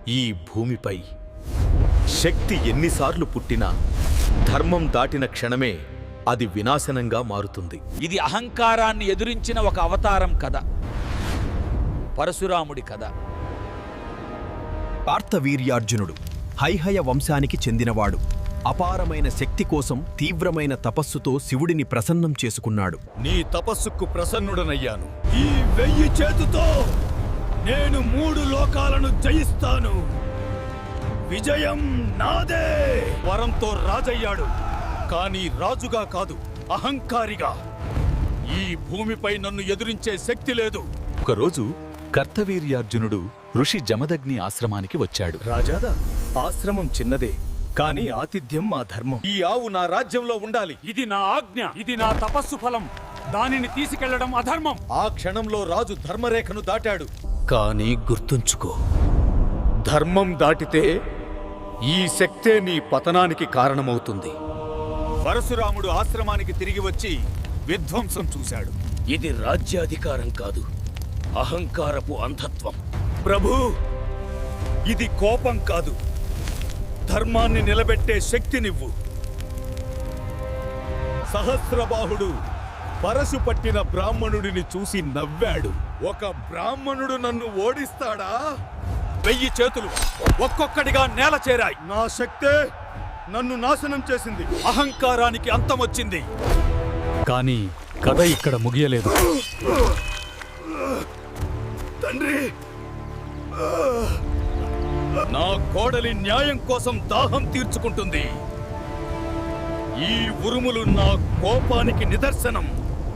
ఈ భూమిపై శక్తి ఎన్నిసార్లు పుట్టినా ధర్మం దాటిన క్షణమే అది వినాశనంగా మారుతుంది. ఇది అహంకారాన్ని ఎదురించిన ఒక అవతారం కథ, పరశురాముడి కథ. కార్తవీర్యార్జునుడు హైహయ వంశానికి చెందినవాడు. అపారమైన శక్తి కోసం తీవ్రమైన తపస్సుతో శివుడిని ప్రసన్నం చేసుకున్నాడు. నీ తపస్సుకు ప్రసన్నుడనయ్యాను. ఈ 1000 చేతుతో నేను 3 లోకాలను జయిస్తాను. విజయం నాదే. వరంతో రాజయ్యాడు, కానీ రాజుగా కాదు, అహంకారిగా. ఈ భూమిపై నన్ను ఎదురించే శక్తి లేదు. ఒకరోజు కర్తవీర్యార్జునుడు ఋషి జమదగ్ని ఆశ్రమానికి వచ్చాడు. రాజాదా, ఆశ్రమం చిన్నదే, కానీ ఆతిథ్యం మా ధర్మం. ఈ ఆవు నా రాజ్యంలో ఉండాలి. ఇది నా ఆజ్ఞ, ఇది నా తపస్సు ఫలం. దానిని తీసుకెళ్లడం అధర్మం. ఆ క్షణంలో రాజు ధర్మరేఖను దాటాడు. కానీ గుర్తుంచుకో, ధర్మం దాటితే ఈ శక్తే నీ పతనానికి కారణమవుతుంది. పరశురాముడు ఆశ్రమానికి తిరిగి వచ్చి విధ్వంసం చూశాడు. ఇది రాజ్యాధికారం కాదు, అహంకారపు అంధత్వం. ప్రభూ, ఇది కోపం కాదు, ధర్మాన్ని నిలబెట్టే శక్తినివ్వు. సహస్రబాహుడు పరశు పట్టిన బ్రాహ్మణుడిని చూసి నవ్వాడు. ఒక బ్రాహ్మణుడు నన్ను ఓడిస్తాడా? 1000 చేతులు ఒక్కొక్కడిగా నేల చేరాయి. నా శక్తే నన్ను నాశనం చేసింది. అహంకారానికి అంతమొచ్చింది. కానీ కథ ఇక్కడ ముగియలేదు. తండ్రి, నా కోడలి న్యాయం కోసం దాహం తీర్చుకుంటుంది. ఈ ఉరుములు నా కోపానికి నిదర్శనం.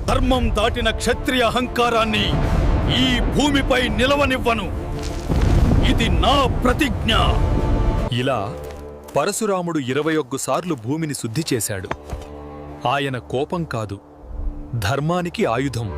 ధర్మం దాటిన క్షత్రియ అహంకారాన్ని ఈ భూమిపై నిలవనివ్వను. ఇది నా ప్రతిజ్ఞ. ఇలా పరశురాముడు 21 సార్లు భూమిని శుద్ధి చేశాడు. ఆయన కోపం కాదు, ధర్మానికి ఆయుధం.